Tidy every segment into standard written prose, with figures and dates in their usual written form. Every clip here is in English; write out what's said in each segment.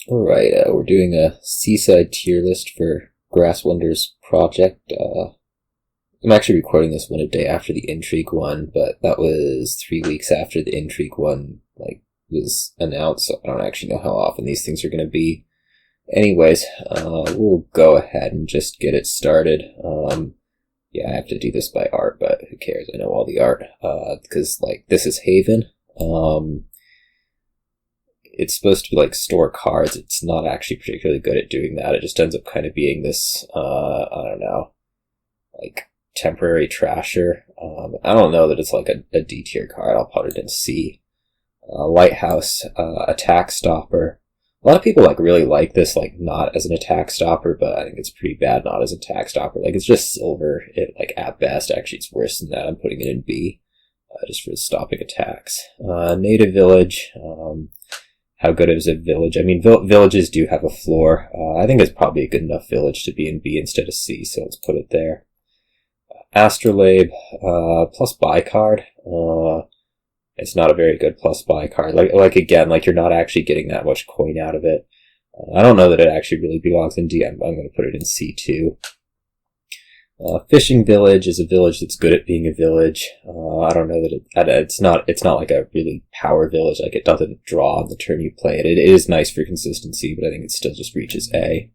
Alright, we're doing a Seaside tier list for Grass Wonders project. I'm actually recording this one a day after the Intrigue one, but that was 3 weeks after the Intrigue one, was announced, so I don't actually know how often these things are going to be. Anyways, we'll go ahead and just get it started. Yeah, I have to do this by art, but who cares? I know all the art, because, this is Haven. It's supposed to be store cards. It's not actually particularly good at doing that. It just ends up kind of being this, I don't know, temporary trasher. I don't know that it's a D tier card. I'll put it in C. Lighthouse, attack stopper. A lot of people really like this, not as an attack stopper, but I think it's pretty bad not as an attack stopper. It's just silver. It at best, actually, it's worse than that. I'm putting it in B, just for stopping attacks. Native village. How good is a village? I mean, villages do have a floor. I think it's probably a good enough village to be in B instead of C, so let's put it there. Astrolabe, plus buy card. It's not a very good plus buy card. Again, you're not actually getting that much coin out of it. I don't know that it actually really belongs in D. I'm going to put it in C too. Fishing village is a village that's good at being a village. I don't know that it's not like a really power village. It doesn't draw on the turn you play it. It is nice for consistency, but I think it still just reaches A.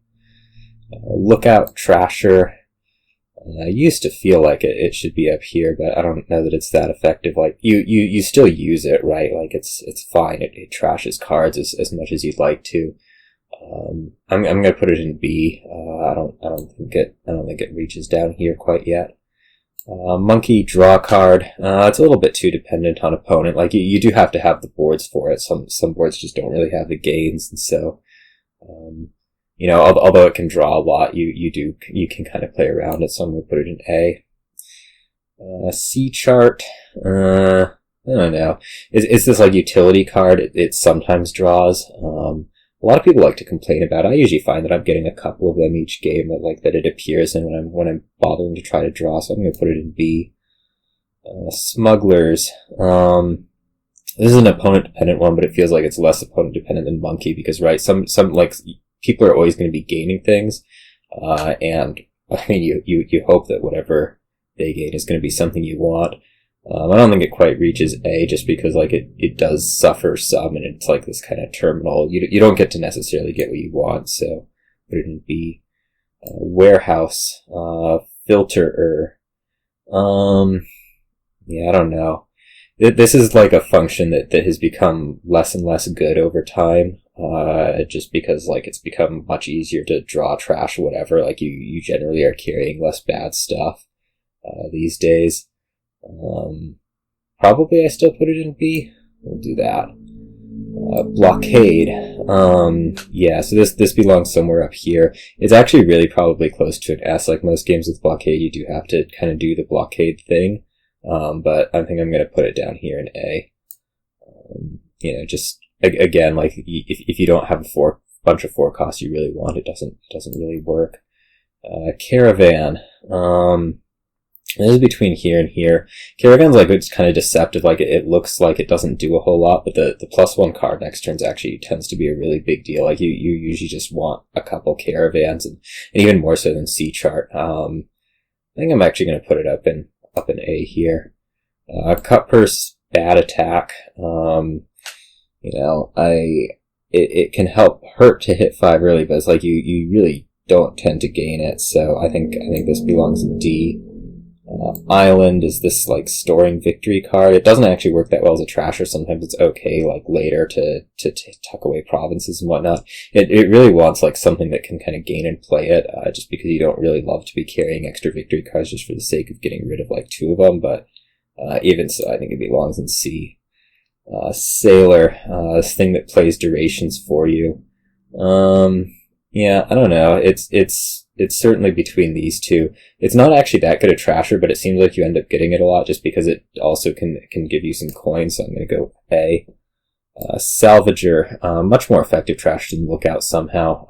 Lookout trasher. I used to feel like it should be up here, but I don't know that it's that effective. You still use it, right? It's fine. It trashes cards as much as you'd like to. I'm gonna put it in B. I don't think it reaches down here quite yet. Monkey draw card. It's a little bit too dependent on opponent. You do have to have the boards for it. Some boards just don't really have the gains, and so although it can draw a lot, you can kind of play around it. So I'm gonna put it in A. C chart. I don't know. Is this utility card? It sometimes draws. A lot of people like to complain about it. I usually find that I'm getting a couple of them each game that it appears in when I'm bothering to try to draw, so I'm going to put it in B. Smugglers. This is an opponent-dependent one, but it feels like it's less opponent-dependent than Monkey, because, right, some people are always going to be gaining things, and, I mean, you hope that whatever they gain is going to be something you want. I don't think it quite reaches A, just because it does suffer some, and it's this kind of terminal. You don't get to necessarily get what you want, so put it in B. Warehouse, filterer. Yeah, I don't know. This is a function that has become less and less good over time. Just because it's become much easier to draw trash or whatever. You generally are carrying less bad stuff these days. Probably I still put it in B. We'll do that. Blockade. Yeah, so this belongs somewhere up here. It's actually really probably close to an S. Most games with blockade, you do have to kind of do the blockade thing. But I think I'm going to put it down here in A. Just, again, if you don't have a bunch of 4 costs you really want, it doesn't really work. Caravan. This is between here and here. Caravan's it's kind of deceptive. It looks like it doesn't do a whole lot, but the +1 card next turn actually tends to be a really big deal. You usually just want a couple caravans, and even more so than C chart. I think I'm actually going to put it up in A here. Cut purse, bad attack. It can hurt to hit 5 early, but it's you really don't tend to gain it. So I think this belongs in D. Island is this storing victory card. It doesn't actually work that well as a trasher. Sometimes it's okay later to tuck away provinces and whatnot. It really wants something that can kind of gain and play it, just because you don't really love to be carrying extra victory cards just for the sake of getting rid of 2 of them. But even so, I think it belongs in C. Sailor, this thing that plays durations for you. Yeah, I don't know. It's certainly between these two. It's not actually that good a trasher, but it seems like you end up getting it a lot just because it also can give you some coins, so I'm going to go A. Salvager, much more effective trash than Lookout somehow.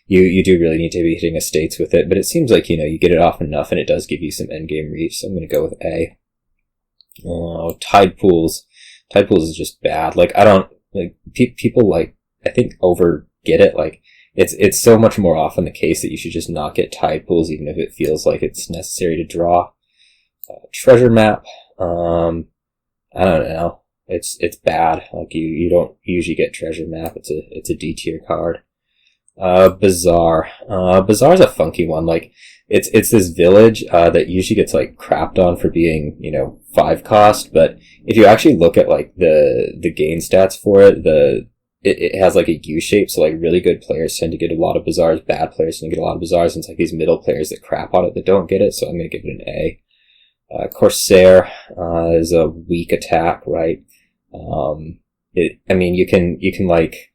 You do really need to be hitting estates with it, but it seems like, you get it off enough and it does give you some endgame reach, so I'm going to go with A. Tide pools. Tide pools is just bad. People I think get it. Like, it's so much more often the case that you should just not get tide pools, even if it feels like it's necessary to draw. Treasure map, I don't know. It's bad. Like, you don't usually get treasure map. It's a D tier card. Bazaar. Bazaar's a funky one. Like, it's this village, that usually gets, like, crapped on for being, 5 cost, but if you actually look at, like, the gain stats for it, it has, like, a U shape, so, like, really good players tend to get a lot of Bazaars, bad players tend to get a lot of Bazaars, and it's, like, these middle players that crap on it that don't get it, so I'm gonna give it an A. Corsair, is a weak attack, right? You can, like,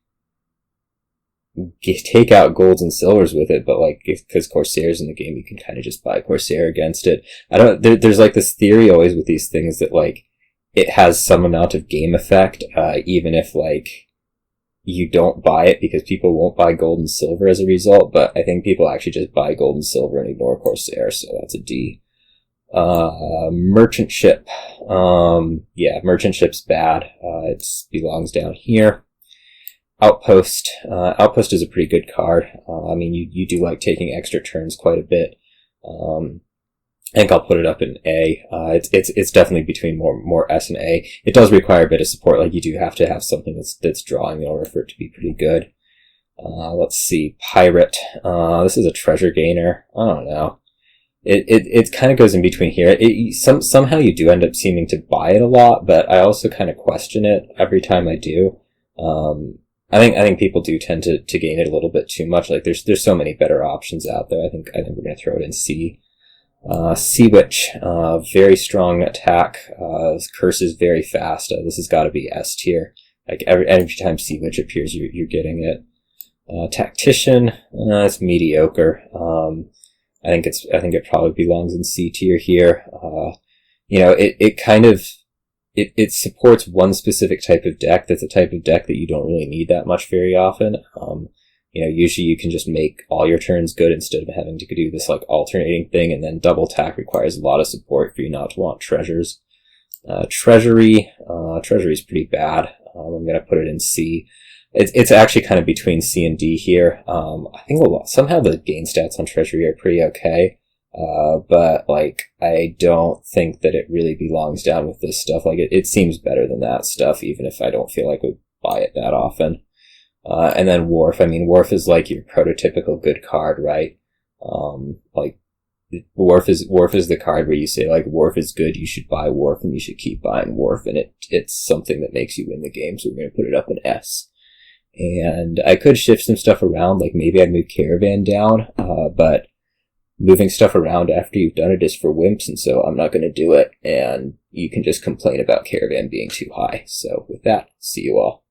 take out golds and silvers with it, but like, because Corsair's in the game, you can kind of just buy Corsair against it. There's like this theory always with these things that like, it has some amount of game effect, even if like, you don't buy it because people won't buy gold and silver as a result, but I think people actually just buy gold and silver and ignore Corsair, so that's a D. Merchant ship. Merchant ship's bad. It belongs down here. Outpost. Outpost is a pretty good card. You do like taking extra turns quite a bit. I think I'll put it up in A. It's definitely between more S and A. It does require a bit of support. Like, you do have to have something that's drawing in order for it to be pretty good. Let's see. Pirate. This is a treasure gainer. I don't know. It kind of goes in between here. Somehow you do end up seeming to buy it a lot, but I also kind of question it every time I do. I think people do tend to gain it a little bit too much. Like, there's so many better options out there. I think we're gonna throw it in C. Sea Witch, very strong attack, curses very fast. This has got to be S tier. Like, every time Sea Witch appears, you're getting it. Tactician, it's mediocre. I think it probably belongs in C tier here. It supports one specific type of deck. That's a type of deck that you don't really need that much very often. Usually you can just make all your turns good instead of having to do this like alternating thing, and then double attack requires a lot of support for you not to want treasures. Treasury is pretty bad. I'm gonna put it in C. It's actually kind of between C and D here. I think somehow the gain stats on Treasury are pretty okay. But like, I don't think that it really belongs down with this stuff. Like, it seems better than that stuff, even if I don't feel like we buy it that often. And then Wharf. Wharf is like your prototypical good card, right? Like, Wharf is the card where you say, like, Wharf is good, you should buy Wharf, and you should keep buying Wharf, and it's something that makes you win the game, so we're going to put it up in S. And I could shift some stuff around, like maybe I'd move Caravan down, but moving stuff around after you've done it is for wimps, and so I'm not going to do it, and you can just complain about Caravan being too high. So with that, see you all.